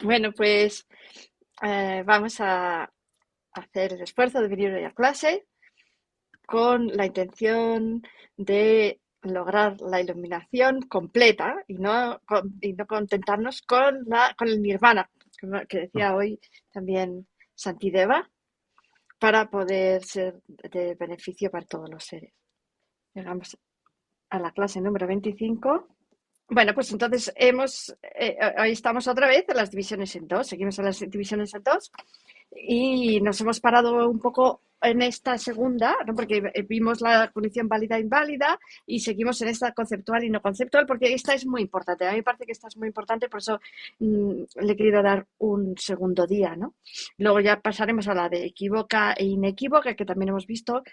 Bueno, pues vamos a hacer el esfuerzo de venir hoy a clase con la intención de lograr la iluminación completa y no contentarnos con el nirvana, que decía hoy también Santideva, para poder ser de beneficio para todos los seres. Llegamos a la clase número 25. Bueno, pues entonces hoy estamos otra vez en las divisiones en dos, seguimos en las divisiones en dos y nos hemos parado un poco en esta segunda, ¿no? Porque vimos la condición válida e inválida y seguimos en esta conceptual y no conceptual, porque esta es muy importante. A mí me parece que esta es muy importante, por eso le he querido dar un segundo día, ¿no? Luego ya pasaremos a la de equívoca e inequívoca, que también hemos visto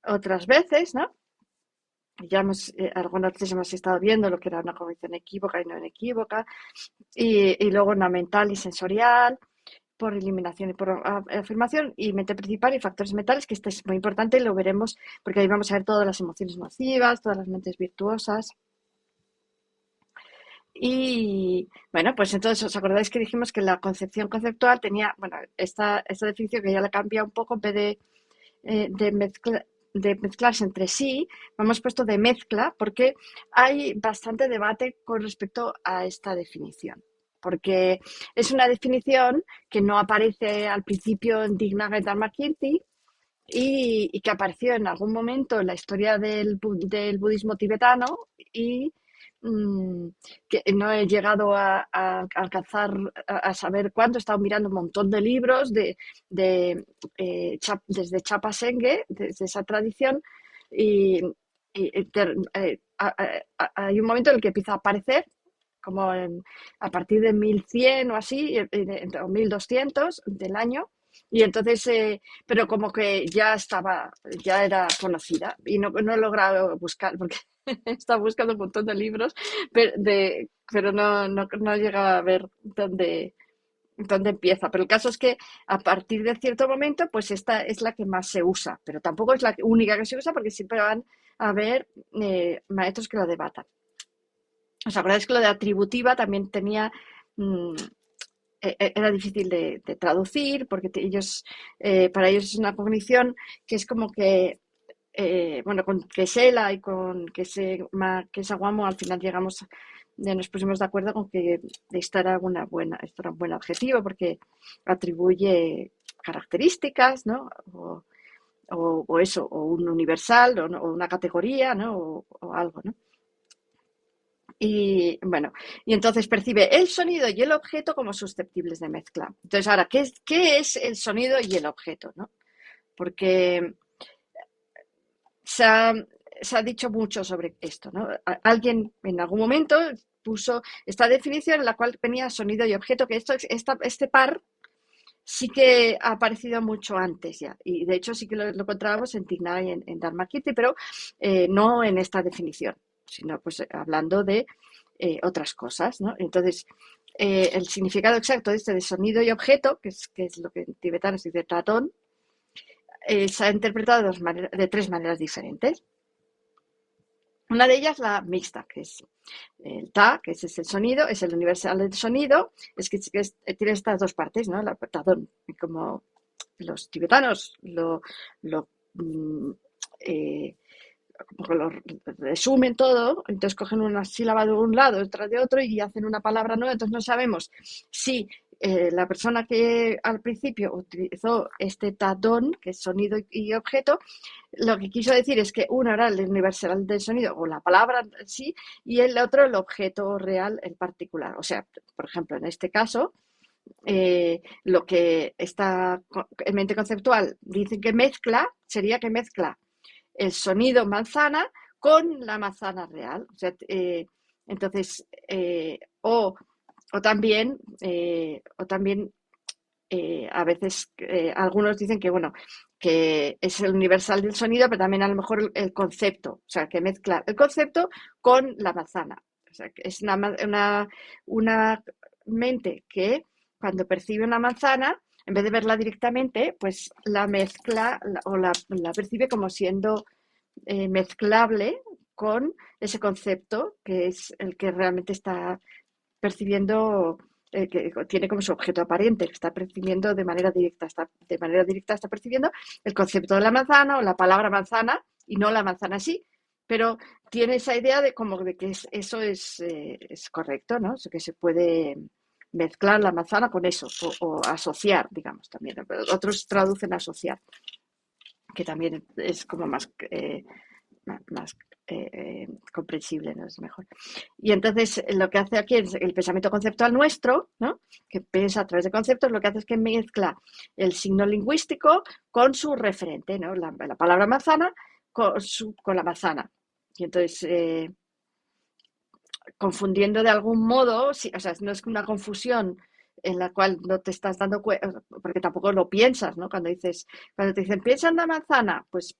otras veces, ¿no? Ya algunas veces hemos estado viendo lo que era una cognición equívoca y no inequívoca, y luego una mental y sensorial, por eliminación y por afirmación, y mente principal y factores mentales, que este es muy importante y lo veremos porque ahí vamos a ver todas las emociones nocivas, todas las mentes virtuosas. Y bueno, pues entonces os acordáis que dijimos que la concepción conceptual tenía, bueno, esta definición que ya la cambia un poco, en vez de mezclarse entre sí, hemos puesto de mezcla porque hay bastante debate con respecto a esta definición. Porque es una definición que no aparece al principio en Dignaga y Dharmakirti y que apareció en algún momento en la historia del budismo tibetano y mm, que no he llegado a alcanzar a saber cuándo. He estado mirando un montón de libros desde Chapa Senge, desde esa tradición, y, hay un momento en el que empieza a aparecer como a partir de 1100 o así, o 1200 del año, y entonces, pero como que ya era conocida y no he logrado buscar, porque he estado buscando un montón de libros, pero no he llegado a ver dónde empieza. Pero el caso es que a partir de cierto momento, pues esta es la que más se usa, pero tampoco es la única que se usa porque siempre van a haber maestros que lo debatan. ¿Os acordáis que lo de atributiva también tenía... mm, era difícil de traducir porque para ellos es una cognición que es como que, bueno, con Kesela y con Kesaguamo al final nos pusimos de acuerdo con que esto era un buen adjetivo porque atribuye características, ¿no? O eso, o un universal, o una categoría, ¿no? O algo, ¿no? Y bueno, y entonces percibe el sonido y el objeto como susceptibles de mezcla. Entonces, ahora, ¿qué es el sonido y el objeto? ¿No? Porque se ha dicho mucho sobre esto, ¿no? Alguien en algún momento puso esta definición en la cual venía sonido y objeto, que este par sí que ha aparecido mucho antes ya. Y de hecho sí que lo encontrábamos en Tigna y en Dharmakirti, pero no en esta definición, sino pues hablando de otras cosas, ¿no? Entonces, el significado exacto de sonido y objeto, que es lo que en tibetano se dice tatón, se ha interpretado de tres maneras diferentes. Una de ellas, la mixta, que es el ta, que es el sonido, es el universal del sonido, tiene estas dos partes, ¿no? La tatón, como los tibetanos lo mm, eh, como que lo resumen todo, entonces cogen una sílaba de un lado, otra de otro y hacen una palabra nueva, entonces no sabemos si la persona que al principio utilizó este tadón, que es sonido y objeto, lo que quiso decir es que uno era el universal del sonido o la palabra en sí y el otro el objeto real en particular. O sea, por ejemplo, en este caso, lo que esta mente conceptual dice que mezcla sería que mezcla el sonido manzana con la manzana real. O sea, entonces, o también a veces algunos dicen que, bueno, que es el universal del sonido, pero también a lo mejor el concepto, o sea, que mezcla el concepto con la manzana. O sea, que es una mente que cuando percibe una manzana, en vez de verla directamente, pues la mezcla la percibe como siendo mezclable con ese concepto que es el que realmente está percibiendo que tiene como su objeto aparente, que está percibiendo de manera directa está percibiendo el concepto de la manzana o la palabra manzana y no la manzana sí, pero tiene esa idea de como de que eso es correcto, ¿no? O sea, que se puede mezclar la manzana con eso o asociar, digamos, también. Otros traducen asociar, que también es como más comprensible, ¿no? Es mejor. Y entonces lo que hace aquí es el pensamiento conceptual nuestro, ¿no? Que piensa a través de conceptos, lo que hace es que mezcla el signo lingüístico con su referente, ¿no? La palabra manzana con la manzana. Y entonces, confundiendo de algún modo, sí, o sea, no es una confusión en la cual no te estás dando cuenta, porque tampoco lo piensas, ¿no? Cuando te dicen, piensa en la manzana, pues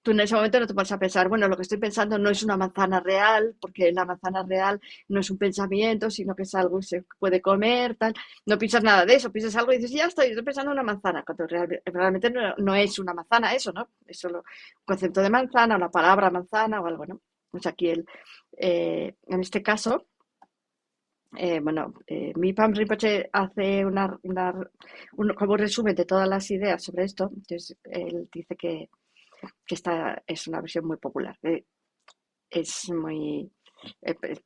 tú en ese momento no te pones a pensar, bueno, lo que estoy pensando no es una manzana real, porque la manzana real no es un pensamiento, sino que es algo que se puede comer, tal. No piensas nada de eso, piensas algo y dices, ya estoy pensando en una manzana, cuando realmente no es una manzana eso, ¿no? Es solo un concepto de manzana, una palabra manzana o algo, ¿no? Pues aquí en este caso, Mipam Rinpoche hace como un resumen de todas las ideas sobre esto. Entonces, él dice que esta es una versión muy popular. Es muy,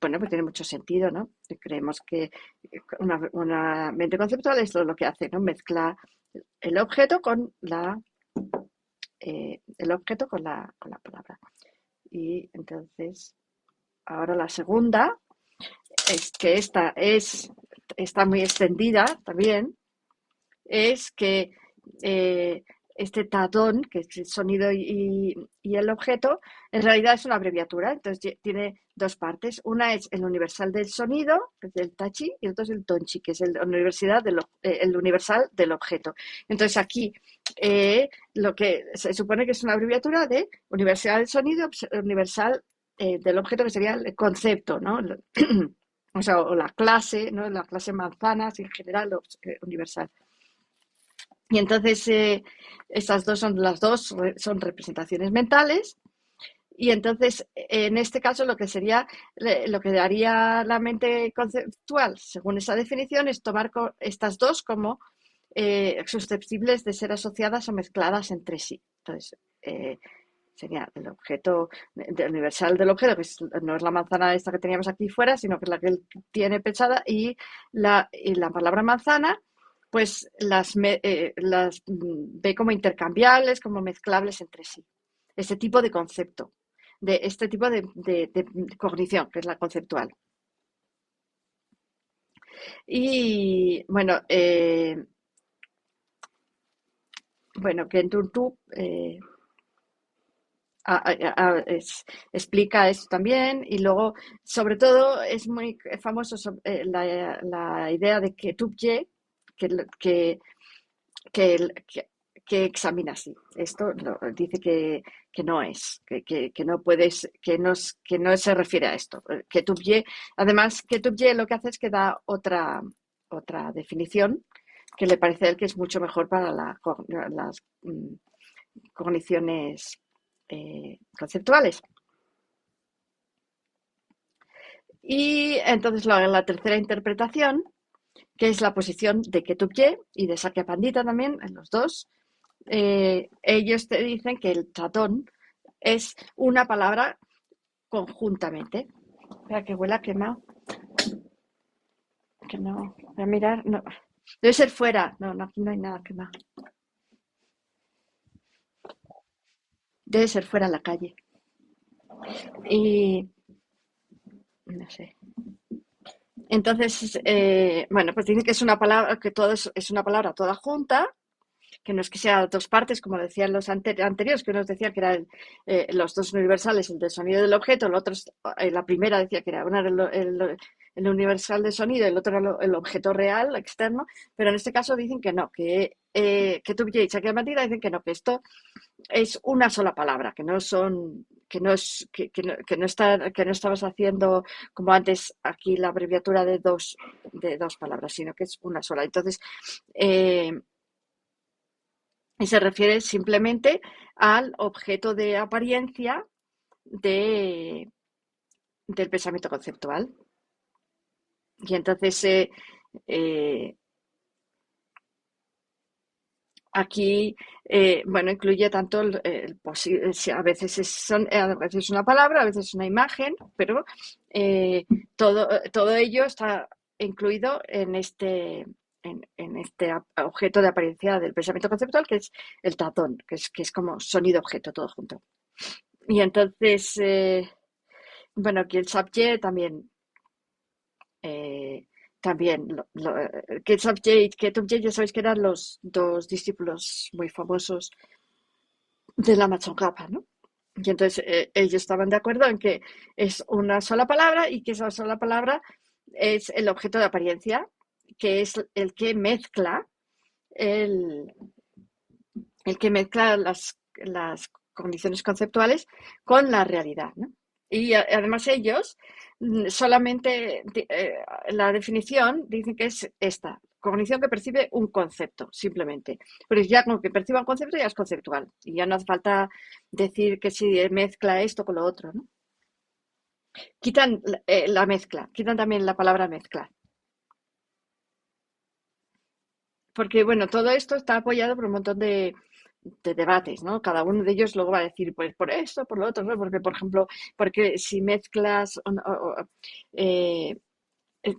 bueno, pues tiene mucho sentido, ¿no? Creemos que una mente conceptual es lo que hace, ¿no? Mezcla el objeto con la palabra. Y entonces, ahora la segunda es que está muy extendida también, es que eh, este tatón, que es el sonido y el objeto, en realidad es una abreviatura. Entonces tiene dos partes. Una es el universal del sonido, que es el tachi, y el otro es el tonchi, que es el universal del objeto. Entonces aquí lo que se supone que es una abreviatura de universal del sonido, universal del objeto, que sería el concepto, ¿no? O sea, o la clase, ¿no? La clase manzanas en general, universal. Y entonces estas las dos son representaciones mentales. Y entonces, en este caso, lo que daría la mente conceptual, según esa definición, es tomar estas dos como susceptibles de ser asociadas o mezcladas entre sí. Entonces, sería el objeto universal del objeto, no es la manzana esta que teníamos aquí fuera, sino que es la que él tiene pensada, y la palabra manzana, pues las ve como intercambiables, como mezclables entre sí. Este tipo de concepto, de este tipo de cognición, que es la conceptual. Y bueno, que en Turtú explica esto también, y luego, sobre todo, es muy famoso la idea de que Tupye, que, que, que examina así. Esto dice que no es, que no puedes, que no se refiere a esto. Que Tupye, además, que Tupye lo que hace es que da otra definición que le parece a él que es mucho mejor para las cogniciones conceptuales. Y entonces la tercera interpretación, que es la posición de Ketubye y de Sakya Pandita también, en los dos, ellos te dicen que el chatón es una palabra conjuntamente. Espera, que huela quemado. Que no, voy a mirar, no. Debe ser fuera, no, aquí no hay nada quemado. Debe ser fuera en la calle. Y no sé. Entonces, pues dicen que es una palabra, que todo es una palabra toda junta, que no es que sea dos partes, como decían los anteriores, que nos decían que eran los dos universales, el del sonido del objeto, la primera decía que era una era el universal del sonido, el otro era el objeto real, externo, pero en este caso dicen que no, que tú y Chakramatira dicen que no, que esto es una sola palabra, que no son, que no es, que no estabas haciendo como antes aquí la abreviatura de dos palabras, sino que es una sola. Entonces, y se refiere simplemente al objeto de apariencia del pensamiento conceptual. Y entonces Eh, Aquí, bueno, incluye tanto a veces a veces es una palabra, a veces es una imagen, pero eh, todo ello está incluido en este objeto de apariencia del pensamiento conceptual, que es el tazón, que es como sonido-objeto, todo junto. Y entonces, bueno, aquí el subject también eh, también, Kate Subject y Kate Object, ya sabéis que eran los dos discípulos muy famosos de la Kappa, ¿no? Y entonces ellos estaban de acuerdo en que es una sola palabra y que esa sola palabra es el objeto de apariencia, que es el, el que mezcla las condiciones conceptuales con la realidad, ¿no? Y además ellos solamente la definición dicen que es esta, cognición que percibe un concepto, simplemente. Pero ya con que perciba un concepto ya es conceptual. Y ya no hace falta decir que si mezcla esto con lo otro, ¿no? Quitan la mezcla, quitan también la palabra mezcla. Porque, bueno, todo esto está apoyado por un montón de debates, ¿no? Cada uno de ellos luego va a decir, pues por esto, por lo otro, ¿no? Porque, por ejemplo, porque si mezclas, eh, eh,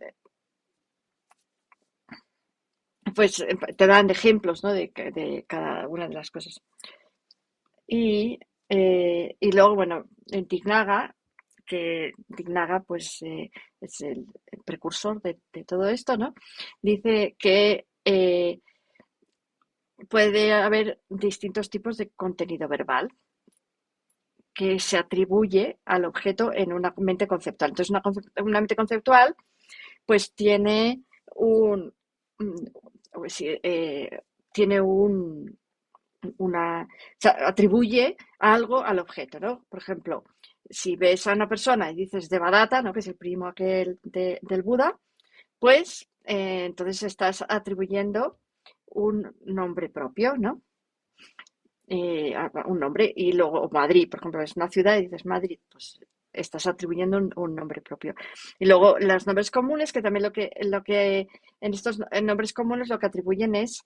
pues te dan ejemplos, ¿no? De cada una de las cosas. Y luego, bueno, en Tignaga, que Tignaga, pues es el precursor de todo esto, ¿no? Dice que puede haber distintos tipos de contenido verbal que se atribuye al objeto en una mente conceptual. Entonces, una mente conceptual, pues pues, tiene o sea, atribuye algo al objeto, ¿no? Por ejemplo, si ves a una persona y dices Devadatta, ¿no? Que es el primo aquel del Buda, pues entonces estás atribuyendo un nombre propio, ¿no? Un nombre y luego Madrid, por ejemplo, es una ciudad y dices Madrid, pues estás atribuyendo un nombre propio. Y luego los nombres comunes, que también lo que en estos nombres comunes lo que atribuyen es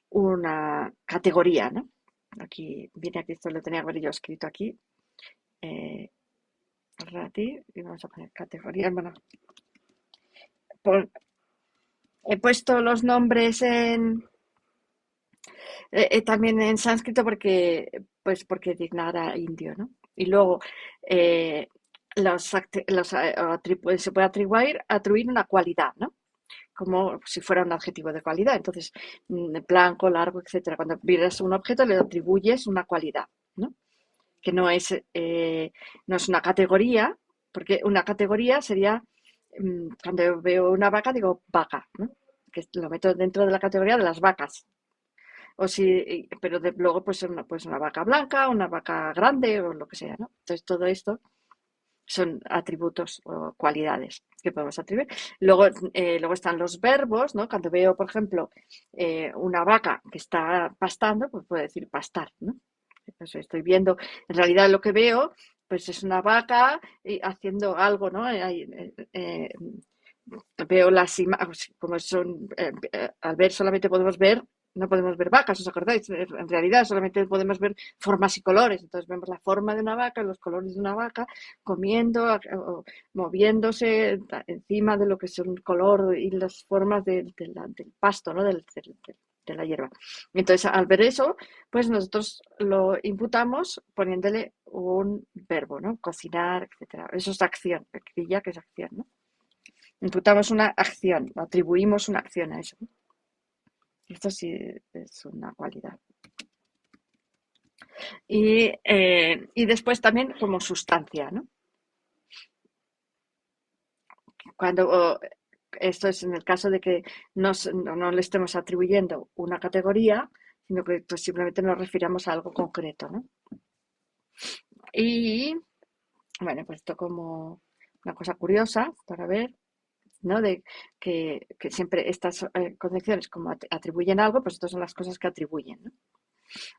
una categoría, ¿no? Aquí esto lo tenía que haber yo escrito aquí. Eh, Rati, y vamos a poner categoría. Bueno, he puesto los nombres también en sánscrito porque Dignara indio, ¿no? Y luego eh, se puede atribuir una cualidad, ¿no? Como si fuera un adjetivo de cualidad. Entonces, blanco, largo, etcétera. Cuando miras un objeto le atribuyes una cualidad, ¿no? Que no es una categoría, porque una categoría sería, cuando veo una vaca digo vaca, ¿no? Que lo meto dentro de la categoría de las vacas, pero luego pues una vaca blanca, una vaca grande o lo que sea, ¿no? Entonces todo esto son atributos o cualidades que podemos atribuir. Luego están los verbos, ¿no? Cuando veo, por ejemplo, una vaca que está pastando, pues puedo decir pastar, ¿no? Pues estoy viendo, en realidad lo que veo, pues es una vaca haciendo algo, ¿no? Veo las imágenes, como son, al ver solamente no podemos ver vacas, ¿os acordáis? En realidad solamente podemos ver formas y colores, entonces vemos la forma de una vaca, los colores de una vaca, comiendo o moviéndose encima de lo que son el color y las formas del pasto, ¿no? De la hierba. Entonces, al ver eso, pues nosotros lo imputamos poniéndole un verbo, ¿no? Cocinar, etcétera. Eso es acción, crilla que es acción, ¿no? Imputamos una acción, atribuimos una acción a eso. Esto sí es una cualidad. Y después también como sustancia, ¿no? Cuando esto es en el caso de que no le estemos atribuyendo una categoría, sino que pues, simplemente nos refiramos a algo concreto, ¿no? Y bueno, pues esto como una cosa curiosa para ver, ¿no? De que siempre estas concepciones como atribuyen algo, pues estas son las cosas que atribuyen, ¿no?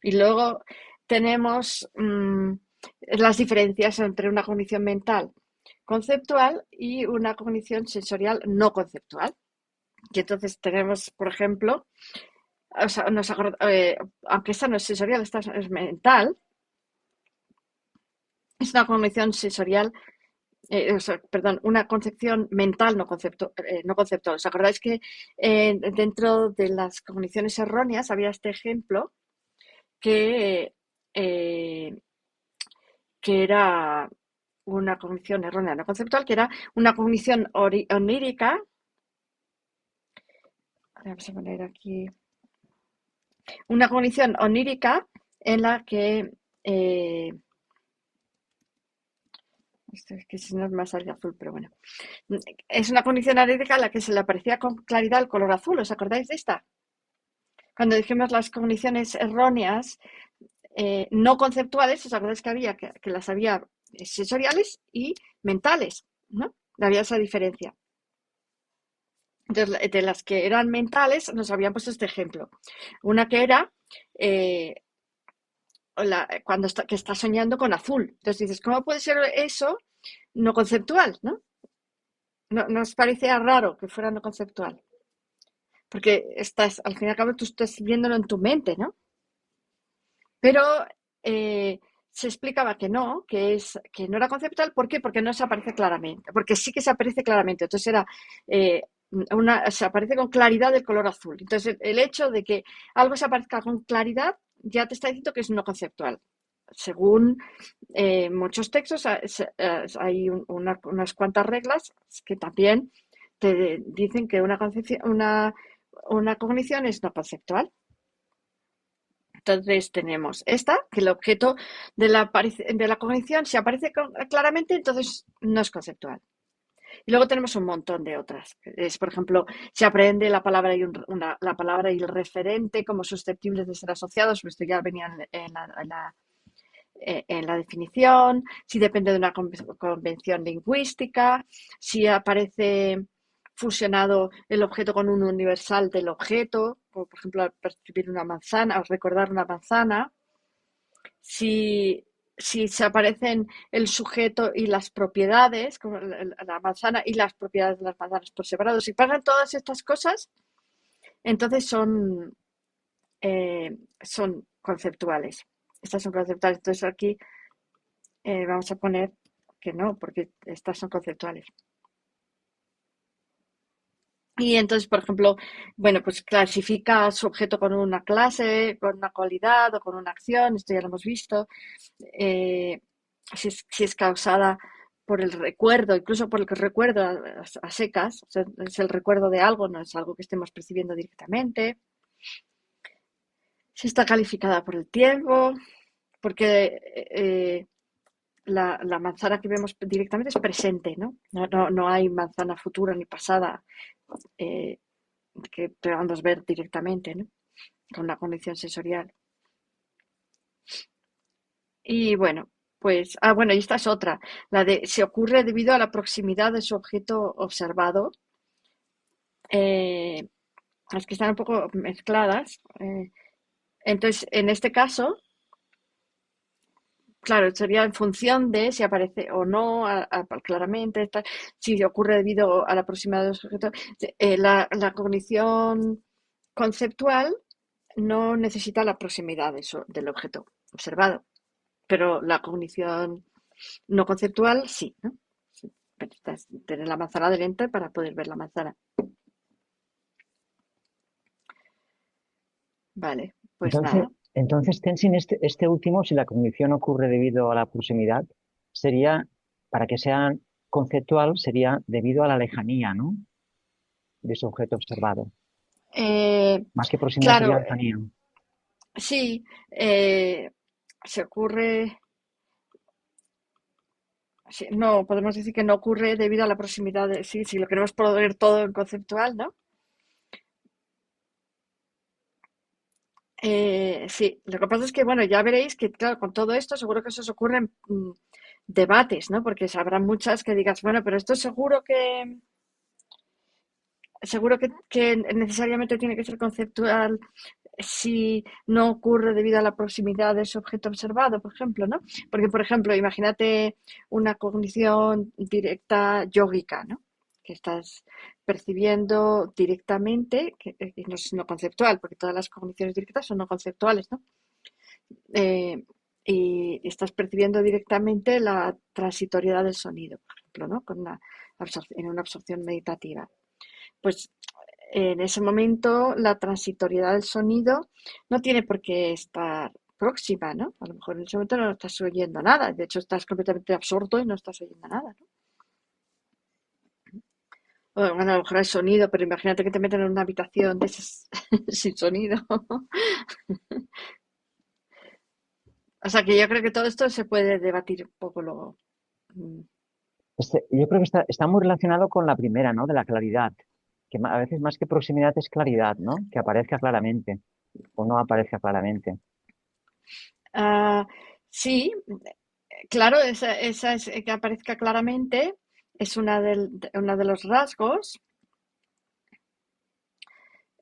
Y luego tenemos las diferencias entre una cognición mental conceptual y una cognición sensorial no conceptual. Y entonces tenemos, por ejemplo, o sea, aunque esta no es sensorial, esta es mental, es una cognición sensorial, perdón, una concepción mental no conceptual. ¿Os acordáis que dentro de las cogniciones erróneas había este ejemplo que, eh, que era una cognición errónea no conceptual, que era una cognición onírica? Vamos a poner aquí una cognición onírica en la que esto es que si no es más al azul, pero bueno. Es una cognición onírica en la que se le aparecía con claridad el color azul. ¿Os acordáis de esta? Cuando dijimos las cogniciones erróneas no conceptuales, ¿os acordáis que había que las había sensoriales y mentales? ¿No? Había esa diferencia. Entonces, de las que eran mentales, nos habían puesto este ejemplo. Una que era cuando que está soñando con azul. Entonces dices, ¿cómo puede ser eso no conceptual? ¿No? ¿Nos parecía raro que fuera no conceptual? Porque al fin y al cabo, tú estás viéndolo en tu mente, ¿no? Pero se explicaba que no era conceptual. ¿Por qué? Porque no se aparece claramente. Porque sí que se aparece claramente. Entonces eh, se aparece con claridad el color azul. Entonces, el hecho de que algo se aparezca con claridad ya te está diciendo que es no conceptual. Según muchos textos, hay unas cuantas reglas que también te dicen que una cognición es no conceptual. Entonces tenemos esta, que el objeto de la cognición se aparece claramente, entonces no es conceptual. Y luego tenemos un montón de otras. Es, por ejemplo, se aprende la palabra la palabra y el referente como susceptibles de ser asociados, esto ya venía en la definición, si depende de una convención lingüística, si aparece fusionado el objeto con un universal del objeto, como por ejemplo al percibir una manzana, al recordar una manzana, si se aparecen el sujeto y las propiedades, como la manzana y las propiedades de las manzanas por separado, si pasan todas estas cosas, entonces son conceptuales. Estas son conceptuales. Entonces aquí vamos a poner que no, porque estas son conceptuales. Y entonces, por ejemplo, bueno, pues clasifica su objeto con una clase, con una cualidad o con una acción, esto ya lo hemos visto. Eh, si es causada por el recuerdo, incluso por el recuerdo a secas, o sea, es el recuerdo de algo, no es algo que estemos percibiendo directamente. Si está calificada por el tiempo, porque la manzana que vemos directamente es presente, ¿no? No hay manzana futura ni pasada eh, que podamos ver directamente, ¿no? Con una condición sensorial. Y bueno, pues, bueno, y esta es otra, la de si ocurre debido a la proximidad de su objeto observado. Las que están un poco mezcladas. Entonces, en este caso, claro, sería en función de si aparece o no claramente, si ocurre debido a la proximidad de los objetos. La cognición conceptual no necesita la proximidad del objeto observado, pero la cognición no conceptual sí, ¿no? Sí, necesitas tener la manzana delante para poder ver la manzana. Vale, pues Entonces, nada. entonces Tenzin, este último, si la cognición ocurre debido a la proximidad, sería, para que sea conceptual, sería debido a la lejanía, ¿no? De ese objeto observado. Eh, Más que proximidad sería claro, lejanía. sí, se ocurre, sí, no, podemos decir que no ocurre debido a la proximidad sí, si lo queremos poner todo en conceptual, ¿no? Sí, lo que pasa es que, bueno, ya veréis que, claro, con todo esto seguro que se os ocurren debates, ¿no? Porque habrá muchas que digas, bueno, pero esto seguro que necesariamente tiene que ser conceptual si no ocurre debido a la proximidad de ese objeto observado, por ejemplo, ¿no? Porque, por ejemplo, imagínate una cognición directa yógica, ¿no? Que estás percibiendo directamente, que no es no conceptual, porque todas las cogniciones directas son no conceptuales, ¿no? Eh, y estás percibiendo directamente la transitoriedad del sonido, por ejemplo, ¿no? En una absorción meditativa. Pues en ese momento la transitoriedad del sonido no tiene por qué estar próxima, ¿no? A lo mejor en ese momento no estás oyendo nada, de hecho estás completamente absorto y no estás oyendo nada, ¿no? Bueno, a lo mejor hay sonido, pero imagínate que te meten en una habitación de esas sin sonido. O sea que yo creo que todo esto se puede debatir un poco luego. Mm. Yo creo que está muy relacionado con la primera, ¿no? De la claridad, que a veces más que proximidad es claridad, ¿no? Que aparezca claramente o no aparezca claramente. Ah, sí, claro, esa es que aparezca claramente, es una de los rasgos.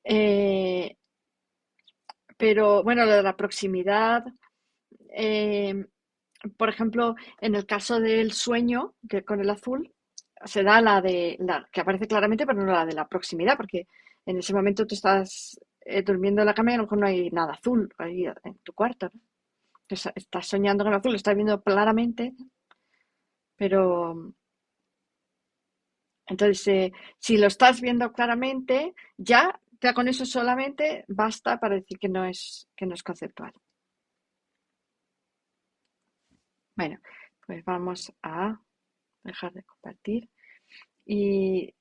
eh, pero bueno, lo de la proximidad, eh, por ejemplo, en el caso del sueño, que con el azul, se da la de la que aparece claramente, pero no la de la proximidad, porque en ese momento tú estás durmiendo en la cama y a lo mejor no hay nada azul ahí en tu cuarto, ¿no? Estás soñando con el azul, lo estás viendo claramente, pero entonces si lo estás viendo claramente, ya con eso solamente basta para decir que no es conceptual. Bueno, pues vamos a dejar de compartir y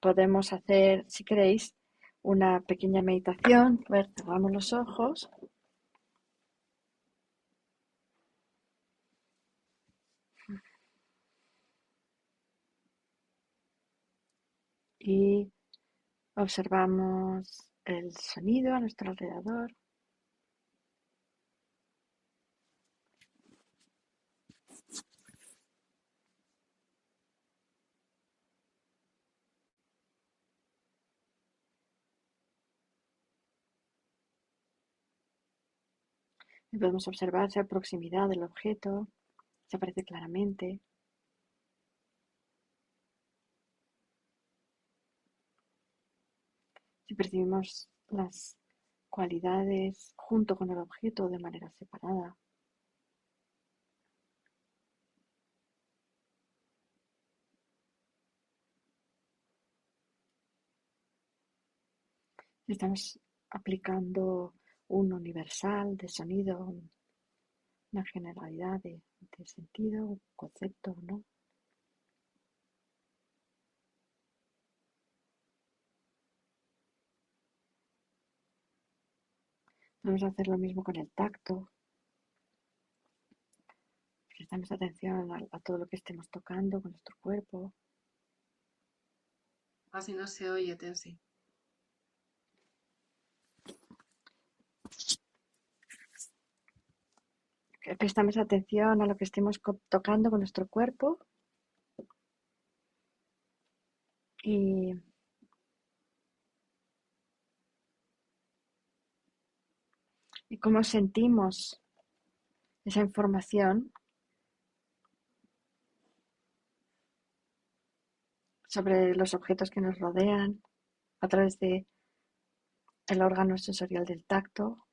podemos hacer, si queréis, una pequeña meditación. A ver, cerramos los ojos y observamos el sonido a nuestro alrededor. Y podemos observar esa proximidad del objeto, se aparece claramente. Si percibimos las cualidades junto con el objeto de manera separada. Estamos aplicando un universal de sonido, una generalidad de sentido, un concepto, ¿no? Vamos a hacer lo mismo con el tacto. Prestamos atención a todo lo que estemos tocando con nuestro cuerpo. Casi no se oye, Tensi. Prestamos atención a lo que estemos tocando con nuestro cuerpo y, y cómo sentimos esa información sobre los objetos que nos rodean a través de el órgano sensorial del tacto.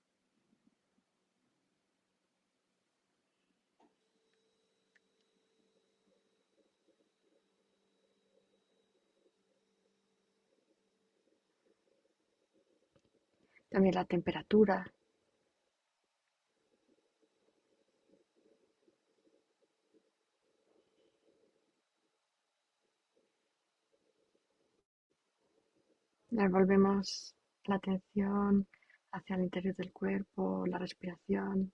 También la temperatura. Volvemos la atención hacia el interior del cuerpo, la respiración.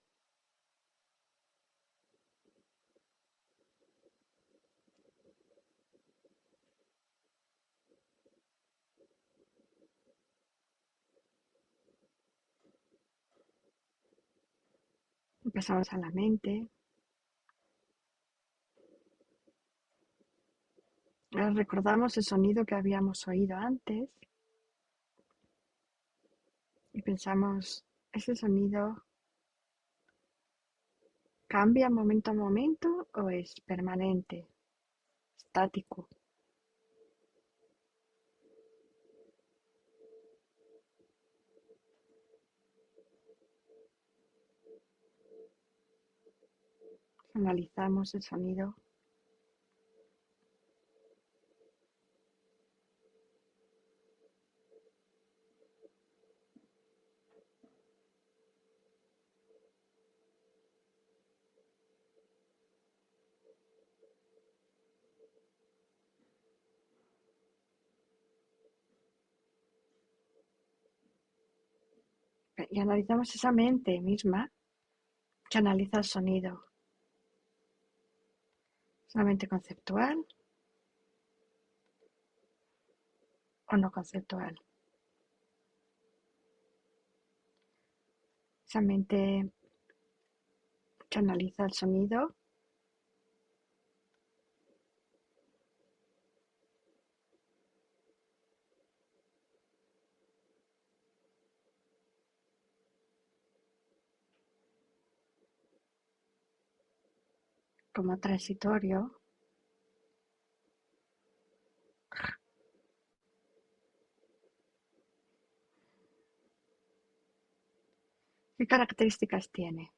Pasamos a la mente. Recordamos el sonido que habíamos oído antes y pensamos, ¿ese sonido cambia momento a momento o es permanente, estático? Analizamos el sonido. Y analizamos esa mente misma que analiza el sonido. ¿Es una mente conceptual o no conceptual? Esa mente que analiza el sonido como transitorio. ¿Qué características tiene?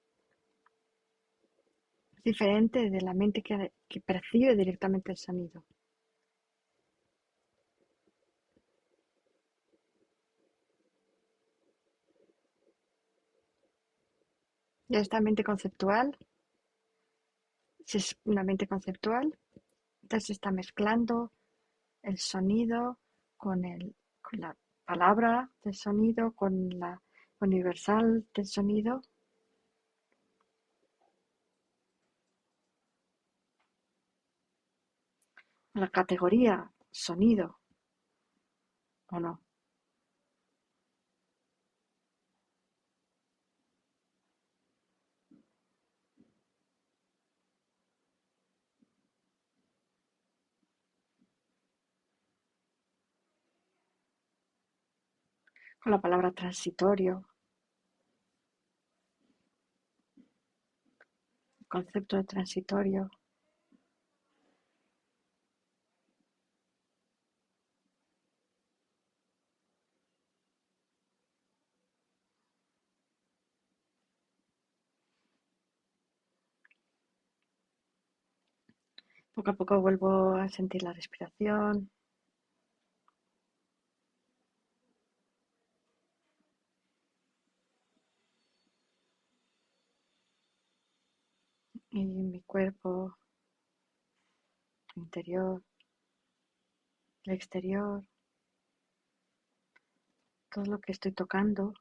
Es diferente de la mente que percibe directamente el sonido. Y esta mente conceptual, si es una mente conceptual, entonces está mezclando el sonido con la palabra del sonido, con la universal del sonido, la categoría sonido, ¿o no? Con la palabra transitorio, el concepto de transitorio. Poco a poco vuelvo a sentir la respiración y mi cuerpo interior, el exterior, todo lo que estoy tocando,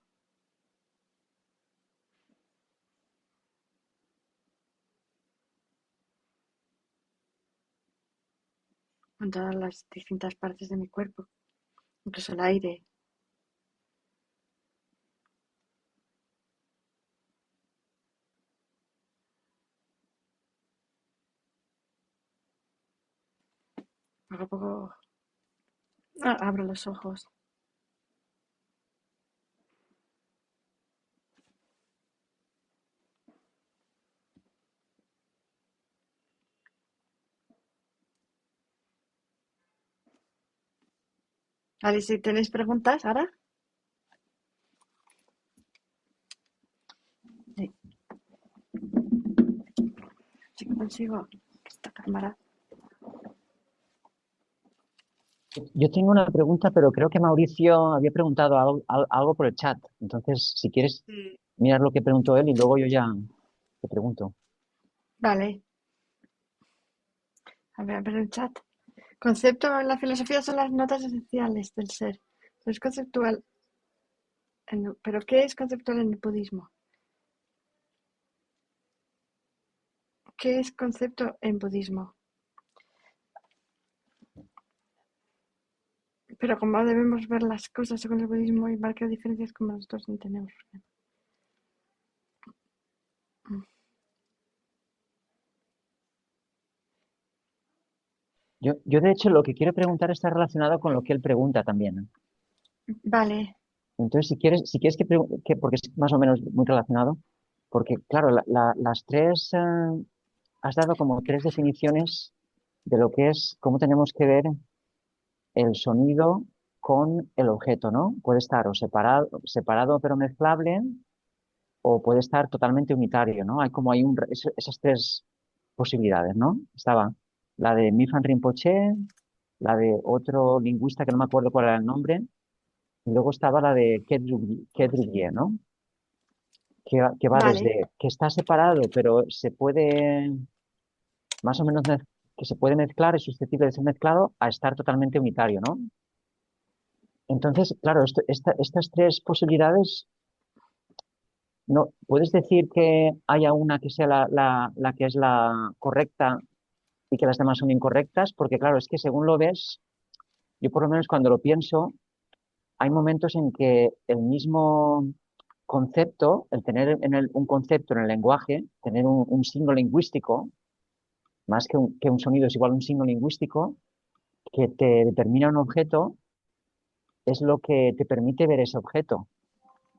con todas las distintas partes de mi cuerpo, incluso el aire. Poco a poco abro los ojos. Vale, si tenéis preguntas ahora, sí, sí que consigo esta cámara. Yo tengo una pregunta, pero creo que Mauricio había preguntado algo por el chat. Entonces, si quieres Sí. mirar lo que preguntó él y luego yo ya te pregunto. Vale, a ver el chat. Concepto en la filosofía son las notas esenciales del ser. Es conceptual, pero ¿qué es conceptual en el budismo? ¿Qué es concepto en budismo? Pero cómo debemos ver las cosas según el budismo y marcar diferencias como nosotros entendemos. Yo, de hecho, lo que quiero preguntar está relacionado con lo que él pregunta también. Vale, Entonces, si quieres porque es más o menos muy relacionado, porque claro, las tres, has dado como tres definiciones de lo que es, cómo tenemos que ver el sonido con el objeto, ¿no? Puede estar o separado pero mezclable, o puede estar totalmente unitario, ¿no? Esas tres posibilidades, ¿no? Estaba la de Mifan Rinpoche, la de otro lingüista que no me acuerdo cuál era el nombre, y luego estaba la de Kedrugie, ¿no? Que va Vale, desde que está separado, pero más o menos, que se puede mezclar, es susceptible de ser mezclado, a estar totalmente unitario, ¿no? Entonces, claro, estas tres posibilidades, no, ¿puedes decir que haya una que sea la que es la correcta y que las demás son incorrectas? Porque claro, es que según lo ves, yo por lo menos cuando lo pienso, hay momentos en que el mismo concepto, el tener un concepto en el lenguaje, tener un signo lingüístico, más que un sonido es igual a un signo lingüístico, que te determina un objeto, es lo que te permite ver ese objeto.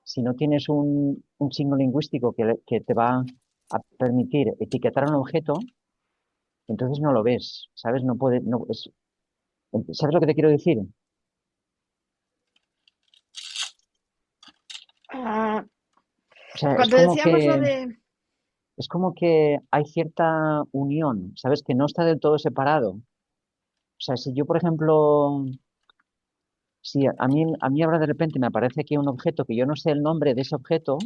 Si no tienes un signo lingüístico que te va a permitir etiquetar un objeto, entonces no lo ves, ¿sabes? No puede, no, ¿sabes lo que te quiero decir? ah, O sea, cuando decíamos lo de, es como que hay cierta unión, ¿sabes? Que no está del todo separado. O sea, si yo, por ejemplo, si a mí ahora de repente me aparece aquí un objeto que yo no sé el nombre de ese objeto,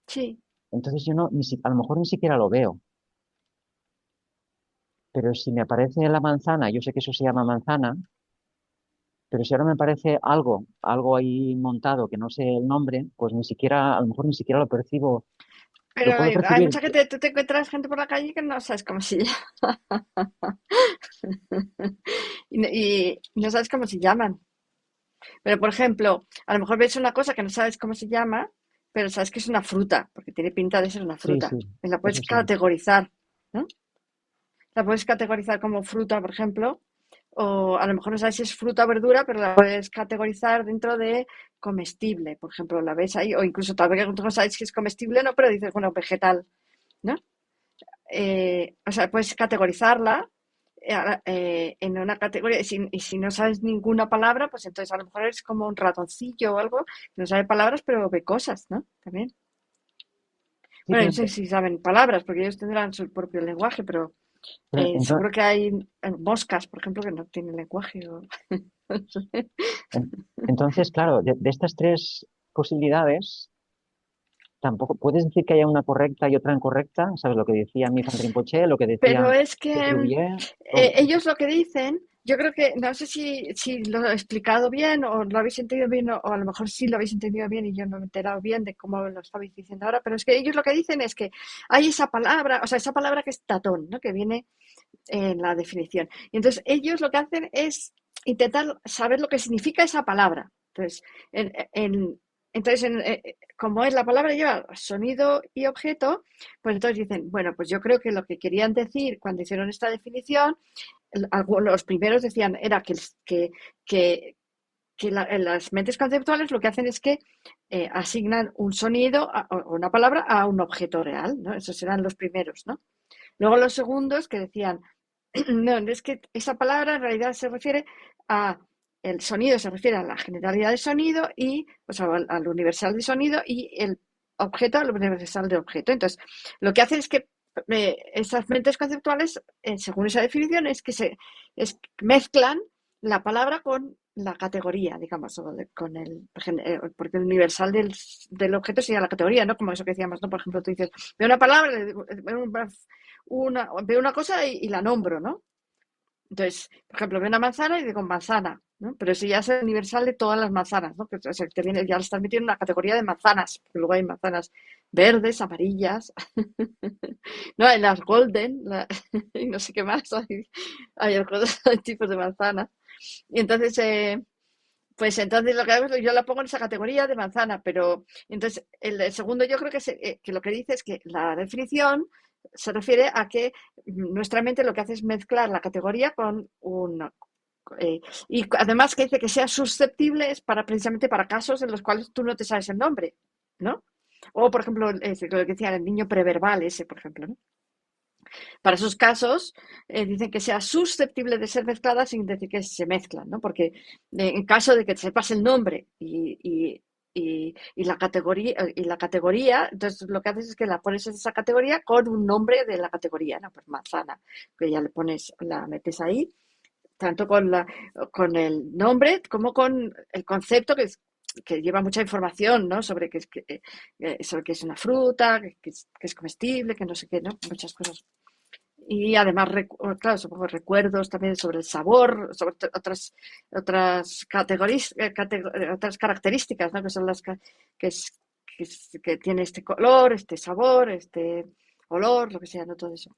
sí, entonces yo no, a lo mejor ni siquiera lo veo. Pero si me aparece la manzana, yo sé que eso se llama manzana, pero si ahora me aparece algo ahí montado que no sé el nombre, pues ni siquiera, a lo mejor ni siquiera lo percibo, pero lo puedo hay percibir. mucha gente, tú te encuentras gente por la calle que no sabes cómo se llama y no sabes cómo se llaman. Pero, por ejemplo, a lo mejor ves una cosa que no sabes cómo se llama, pero sabes que es una fruta, porque tiene pinta de ser una Sí, fruta. sí, Y la puedes eso sí. categorizar, ¿no? La puedes categorizar como fruta, por ejemplo, o a lo mejor no sabes si es fruta o verdura, pero la puedes categorizar dentro de comestible, por ejemplo, la ves ahí, o incluso tal vez no sabes si es comestible o no, pero dices, bueno, vegetal, ¿no? O sea, puedes categorizarla en una categoría y si no sabes ninguna palabra, pues entonces a lo mejor es como un ratoncillo o algo, que no sabe palabras, pero ve cosas, ¿no? También. Sí, Bueno, no sé si saben palabras, porque ellos tendrán su propio lenguaje, pero entonces, seguro que hay moscas, por ejemplo, que no tienen lenguaje. No sé. entonces, claro, de estas tres posibilidades, tampoco puedes decir que haya una correcta y otra incorrecta, ¿sabes? Lo que decía Mifan Rinpoche, lo que Pero decía es que Druvier, ellos lo que dicen, yo creo que, no sé si lo he explicado bien o lo habéis entendido bien o a lo mejor sí lo habéis entendido bien y yo no me he enterado bien de cómo lo estabais diciendo ahora, pero es que ellos lo que dicen es que hay esa palabra, o sea, esa palabra que es tatón, ¿no? Que viene en la definición. Y entonces ellos lo que hacen es intentar saber lo que significa esa palabra. Entonces, como es la palabra lleva sonido y objeto, pues entonces dicen, bueno, pues yo creo que lo que querían decir cuando hicieron esta definición, los primeros decían era que, las mentes conceptuales lo que hacen es que asignan un sonido o una palabra a un objeto real, ¿no? Esos eran los primeros, ¿no? Luego los segundos que decían, no, es que esa palabra en realidad se refiere a el sonido, se refiere a la generalidad del sonido y pues al universal de sonido y el objeto al universal de objeto. Entonces, lo que hacen es que esas mentes conceptuales, según esa definición, es que mezclan la palabra con la categoría, digamos, con porque el universal del objeto sería la categoría, ¿no? Como eso que decíamos, ¿no? Por ejemplo, tú dices, veo una palabra, veo una cosa y la nombro, ¿no? Entonces, por ejemplo, veo una manzana y digo manzana, ¿no? Pero eso ya es el universal de todas las manzanas, ¿no? Que, o sea, ya le estás metiendo en una categoría de manzanas, porque luego hay manzanas verdes, amarillas, no, hay las golden, y no sé qué más, hay otros tipos de manzanas. Y entonces, pues entonces lo que hago es yo la pongo en esa categoría de manzana, pero entonces el segundo yo creo que lo que dice es que la definición se refiere a que nuestra mente lo que hace es mezclar la categoría con eh, y además que dice que sea susceptible es para precisamente para casos en los cuales tú no te sabes el nombre, ¿no? O, por ejemplo, lo que decía el niño preverbal ese, por ejemplo, ¿no? Para esos casos, dicen que sea susceptible de ser mezclada sin decir que se mezclan, ¿no? Porque en caso de que te sepas el nombre y la categoría, entonces lo que haces es que la pones en esa categoría con un nombre de la categoría, ¿no? Pues manzana, que ya le pones, la metes ahí, tanto con el nombre como con el concepto que lleva mucha información, ¿no? Sobre que es una fruta, que es comestible, que no sé qué, ¿no? Muchas cosas. Y además, claro, supongo recuerdos también sobre el sabor, sobre otras categorías, otras características, ¿no? Que son que, que tiene este color, este sabor, este olor, lo que sea, ¿no? Todo eso.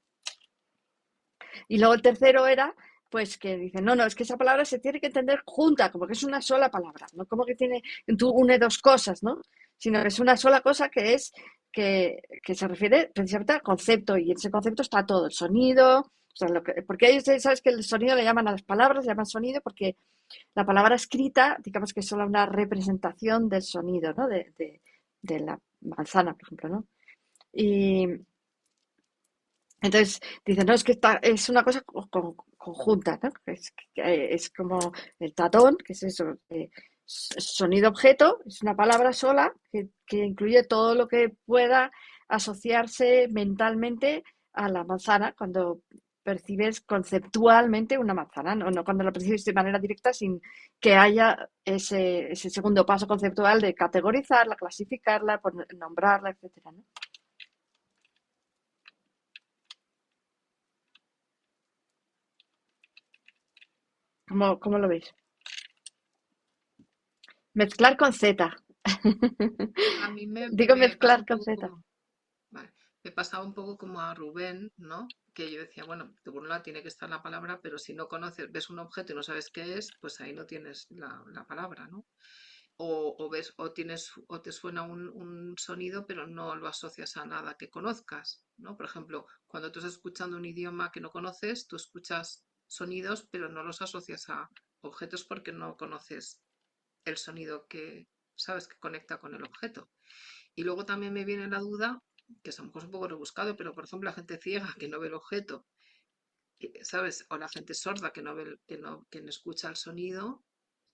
Y luego el tercero era, pues que dicen, no, es que esa palabra se tiene que entender junta, como que es una sola palabra, no como que tú une dos cosas, ¿no? Sino que es una sola cosa que se refiere precisamente al concepto, y en ese concepto está todo, el sonido, o sea, porque ellos, sabes que el sonido le llaman a las palabras, le llaman sonido porque la palabra escrita, digamos que es solo una representación del sonido, ¿no? De la manzana, por ejemplo, ¿no? Y, entonces, dicen, no, es que es una cosa conjunta, ¿no? Es como el tatón, que es eso, sonido-objeto, es una palabra sola que incluye todo lo que pueda asociarse mentalmente a la manzana cuando percibes conceptualmente una manzana, no cuando la percibes de manera directa sin que haya ese segundo paso conceptual de categorizarla, clasificarla, nombrarla, etcétera, ¿no? ¿Cómo lo veis? Mezclar con Z. A mí Digo me pasa mezclar un con poco Z. como, vale, me pasaba un poco como a Rubén, ¿no? Que yo decía, bueno, de por un lado tiene que estar la palabra, pero si no conoces, ves un objeto y no sabes qué es, pues ahí no tienes la palabra, ¿no? O ves, o tienes, o te suena un sonido, pero no lo asocias a nada que conozcas, ¿no? Por ejemplo, cuando tú estás escuchando un idioma que no conoces, tú escuchas sonidos, pero no los asocias a objetos porque no conoces el sonido que sabes que conecta con el objeto. Y luego también me viene la duda, que es a lo mejor un poco rebuscado, pero por ejemplo la gente ciega que no ve el objeto, ¿sabes? O la gente sorda que no ve, que no escucha el sonido,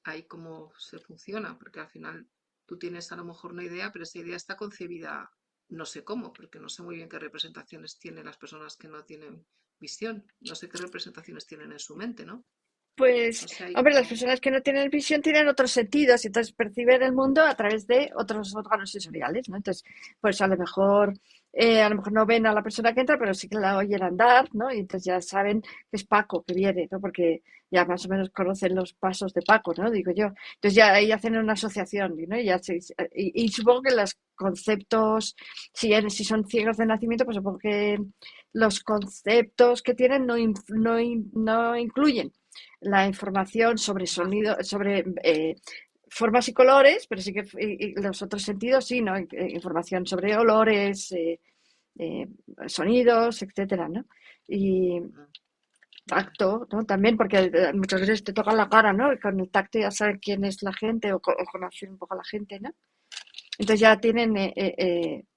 ahí cómo se funciona, porque al final tú tienes a lo mejor una idea, pero esa idea está concebida no sé cómo, porque no sé muy bien qué representaciones tienen las personas que no tienen visión, no sé qué representaciones tienen en su mente, ¿no? Pues, No sé ahí hombre, las cómo... personas que no tienen visión tienen otros sentidos y entonces perciben el mundo a través de otros órganos sensoriales, ¿no? Entonces, pues a lo mejor no ven a la persona que entra, pero sí que la oyen andar, ¿no? Y entonces ya saben que es Paco que viene, ¿no? Porque ya más o menos conocen los pasos de Paco, ¿no? Digo yo. Entonces ya ahí hacen una asociación, ¿no? Y supongo que los conceptos, si son ciegos de nacimiento, pues supongo que los conceptos que tienen no incluyen la información sobre Ah, sonido, sobre formas y colores, pero sí que y los otros sentidos sí, ¿no? Información sobre olores, eh, sonidos, etcétera, ¿no? Y vale. tacto, ¿no? También, porque muchas veces te tocan la cara, ¿no? Y con el tacto ya saben quién es la gente o conocer un poco a la gente, ¿no? Entonces ya tienen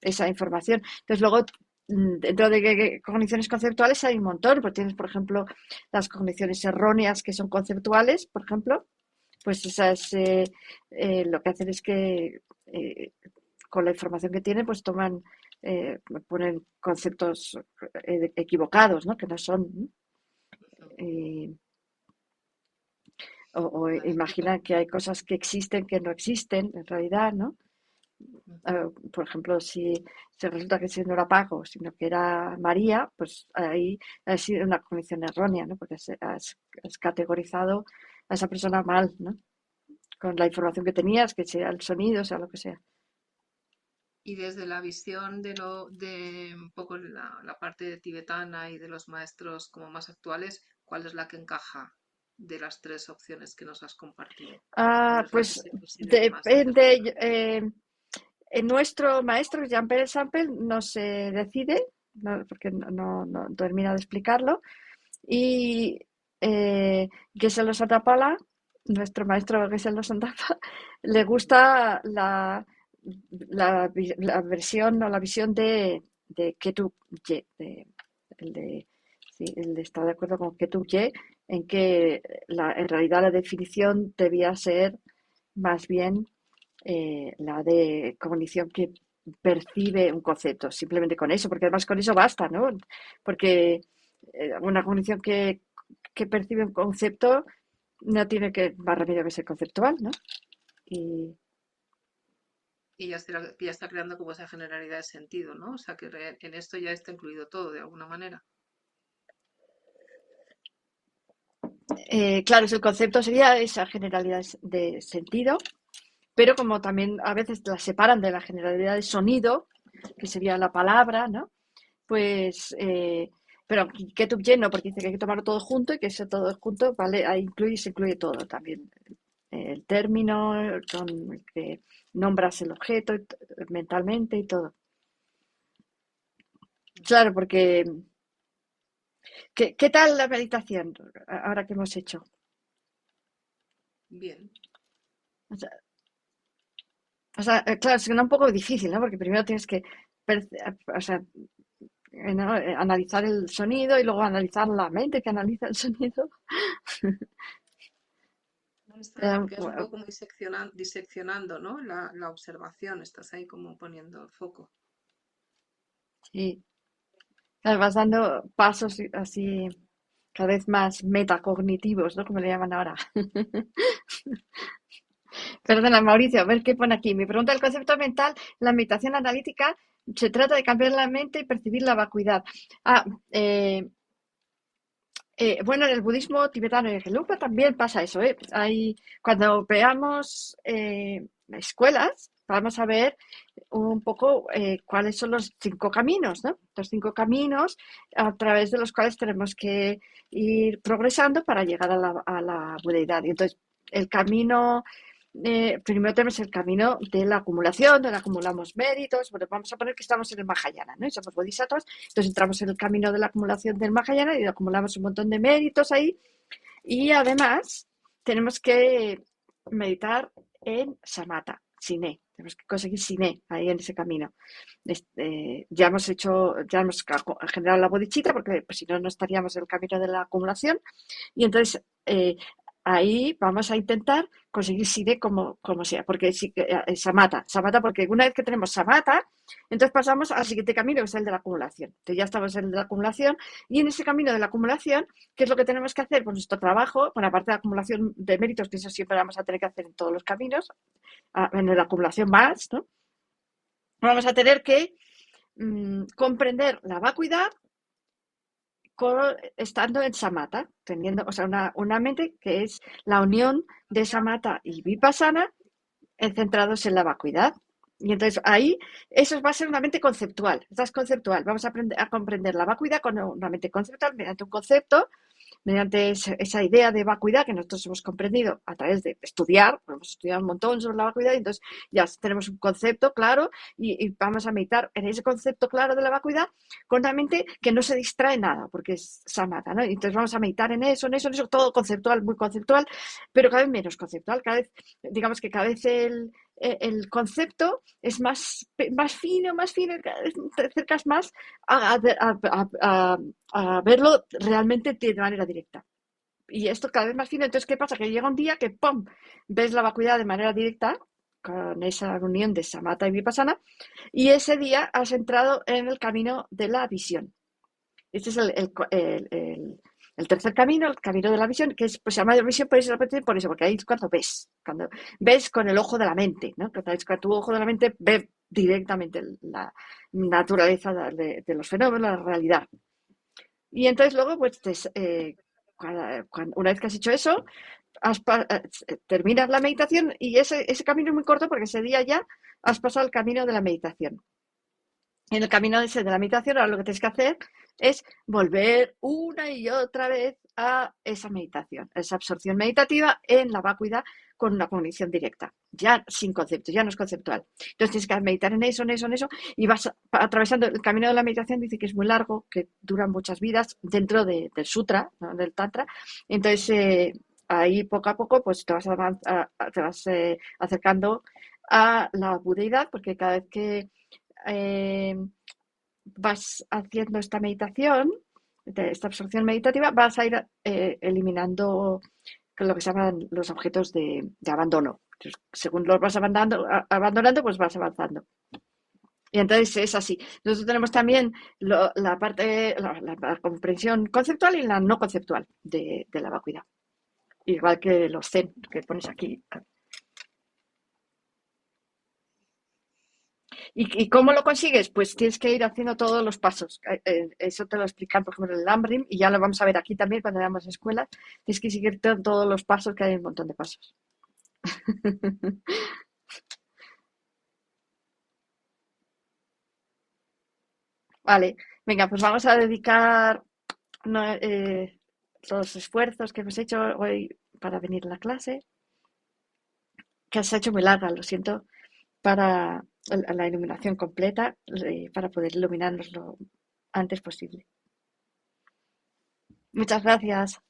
esa información. Entonces luego, dentro de cogniciones conceptuales hay un montón, pues tienes, por ejemplo, las cogniciones erróneas que son conceptuales, por ejemplo, pues esas lo que hacen es que con la información que tienen, pues ponen conceptos equivocados, ¿no? Que no son, ¿no? Eh, o Vale, imaginan que hay cosas que existen que no existen en realidad, ¿no? Por ejemplo, si resulta que si no era Paco, sino que era María, pues ahí ha sido una cognición errónea, ¿no? Porque has categorizado a esa persona mal, ¿no? Con la información que tenías, que sea el sonido, sea lo que sea. y desde la visión de un poco la parte tibetana y de los maestros como más actuales, ¿cuál es la que encaja de las tres opciones que nos has compartido? ¿Cuál es la que Pues se considera más depende. acertada? En nuestro maestro, Jean-Pierre Sample, no se decide, porque no termina de explicarlo. Y Geshe-lo Santapala, nuestro maestro Geshe-lo Santapala, le gusta la versión o la visión de Ketub Ye, sí, él está de acuerdo con Ketub Ye, en que en realidad la definición debía ser más bien la de cognición que percibe un concepto, simplemente con eso, porque además con eso basta, ¿no? Porque una cognición que percibe un concepto no tiene más remedio que ser conceptual, ¿no? Y Y ya está creando como esa generalidad de sentido, ¿no? O sea, que en esto ya está incluido todo de alguna manera. claro, el concepto sería esa generalidad de sentido, pero como también a veces la separan de la generalidad de sonido, que sería la palabra, ¿no? Pues, pero Ketub lleno, porque dice que hay que tomarlo todo junto y que eso todo junto, ¿vale? Ahí se incluye todo también. El término con el que nombras el objeto mentalmente y todo. Claro, porque ¿qué tal la meditación ahora que hemos hecho? Bien. O sea, claro, suena un poco difícil, ¿no? Porque primero tienes que o sea, ¿no? Analizar el sonido y luego analizar la mente que analiza el sonido. Que es un poco como diseccionando, ¿no? La observación, estás ahí como poniendo el foco. Sí, claro, vas dando pasos así cada vez más metacognitivos, ¿no? Como le llaman ahora. Perdona, Mauricio, a ver qué pone aquí. Me pregunta el concepto mental, la meditación analítica se trata de cambiar la mente y percibir la vacuidad. Ah, bueno, en el budismo tibetano y el Gelugpa también pasa eso, ¿eh? Cuando veamos escuelas, vamos a ver un poco cuáles son los 5 caminos, ¿no? Los 5 caminos a través de los cuales tenemos que ir progresando para llegar a la budeidad. Y entonces, el camino, primero tenemos el camino de la acumulación, donde acumulamos méritos. Bueno, vamos a poner que estamos en el Mahayana, ¿no? Y somos bodhisattvas, entonces entramos en el camino de la acumulación del Mahayana y acumulamos un montón de méritos ahí. Y además, tenemos que meditar en samatha, siné. Tenemos que conseguir siné ahí en ese camino. Ya hemos generado la bodhicitta, porque pues, si no, no estaríamos en el camino de la acumulación. Y entonces ahí vamos a intentar conseguir siné como sea, porque samatha, porque una vez que tenemos samatha, entonces pasamos al siguiente camino, que es el de la acumulación. Entonces ya estamos en el de la acumulación, y en ese camino de la acumulación, ¿qué es lo que tenemos que hacer? Pues nuestro trabajo, bueno, aparte de la acumulación de méritos, que eso siempre vamos a tener que hacer en todos los caminos, en la acumulación más, ¿no? Vamos a tener que comprender la vacuidad estando en samatha, teniendo, o sea, una mente que es la unión de samatha y vipassana centrados en la vacuidad. Y entonces ahí eso va a ser una mente conceptual, esta es conceptual. Vamos a aprender a comprender la vacuidad con una mente conceptual mediante un concepto, mediante esa idea de vacuidad que nosotros hemos comprendido a través de estudiar, hemos estudiado un montón sobre la vacuidad, y entonces ya tenemos un concepto claro y vamos a meditar en ese concepto claro de la vacuidad con una mente que no se distrae nada, porque es samatha, ¿no? Y entonces vamos a meditar en eso, todo conceptual, muy conceptual, pero cada vez menos conceptual, digamos que cada vez el concepto es más fino, cada vez te acercas más a verlo realmente de manera directa. Y esto cada vez más fino. Entonces, ¿qué pasa? Que llega un día que ¡pum! Ves la vacuidad de manera directa, con esa unión de samatha y vipassana, y ese día has entrado en el camino de la visión. Este es el tercer camino, el camino de la visión, que pues, se llama visión por eso, porque ahí es cuando ves con el ojo de la mente, ¿no? Cuando tu ojo de la mente ve directamente la naturaleza de los fenómenos, la realidad. Y entonces luego, pues, una vez que has hecho eso, terminas la meditación, y ese camino es muy corto porque ese día ya has pasado el camino de la meditación. En el camino ese de la meditación, ahora lo que tienes que hacer es volver una y otra vez a esa meditación, a esa absorción meditativa en la vacuidad con una cognición directa, ya sin conceptos, ya no es conceptual. Entonces tienes que meditar en eso, y vas atravesando el camino de la meditación. Dice que es muy largo, que dura muchas vidas dentro del sutra, ¿no? Del tantra. Entonces, ahí poco a poco pues te vas acercando a la budeidad, porque cada vez que eh, vas haciendo esta meditación, esta absorción meditativa, vas a ir eliminando lo que se llaman los objetos de abandono. Entonces, según los vas abandonando, pues vas avanzando. Y entonces es así. Nosotros tenemos también la parte, la comprensión conceptual y la no conceptual de la vacuidad. Igual que los zen que pones aquí. ¿Y cómo lo consigues? Pues tienes que ir haciendo todos los pasos. Eso te lo explican, por ejemplo, en el Lambrim, y ya lo vamos a ver aquí también cuando veamos escuelas. Tienes que seguir todos los pasos, que hay un montón de pasos. Vale, venga, pues vamos a dedicar no, los esfuerzos que hemos hecho hoy para venir a la clase, que se ha hecho muy larga, lo siento, para la iluminación completa, para poder iluminarnos lo antes posible. Muchas gracias.